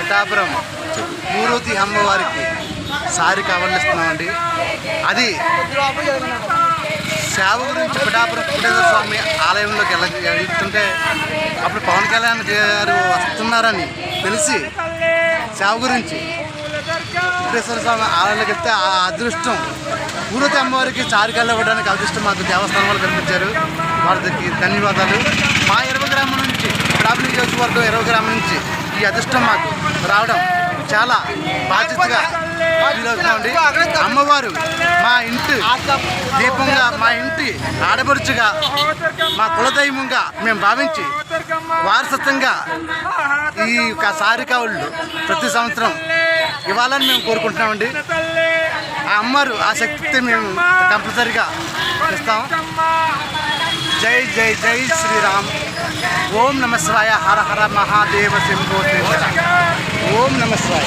పిఠాపురం మూరోతి అమ్మవారికి సారి కావలిస్తున్నామండి. అది సేవ గురించి పిఠాపురం వెంకటేశ్వర స్వామి ఆలయంలోకి వెళ్తుంటే అప్పుడు పవన్ కళ్యాణ్ గారు వస్తున్నారని తెలిసి సేవ గురించి వెంకటేశ్వర స్వామి ఆలయంలోకి వెళ్తే ఆ అదృష్టం మూరోతి అమ్మవారికి సారికల్లా ఇవ్వడానికి అదృష్టం మాకు దేవస్థానం వాళ్ళు కనిపించారు. వారికి ధన్యవాదాలు. మా 20 గ్రామం నుంచి పిఠాపురం నియోజకవర్గం 20 గ్రామం నుంచి ఈ అదృష్టం మాకు రావడం చాలా బాధ్యతగా ఫీల్ అవుతున్నామండి. అమ్మవారు మా ఇంటి దీపంగా, మా ఇంటి ఆడపడుచుగా, మా కులదైవంగా మేము భావించి వారసత్వంగా ఈ సారికావుళ్ళు ప్రతి సంవత్సరం ఇవ్వాలని మేము కోరుకుంటున్నామండి. ఆ అమ్మవారు ఆ శక్తి మేము కంపల్సరిగా ఇస్తాం. జై జై జై శ్రీరామ్. ఓం నమ శివాయ. హర హర మహాదేవ శంభో. ఓం నమ శివాయ.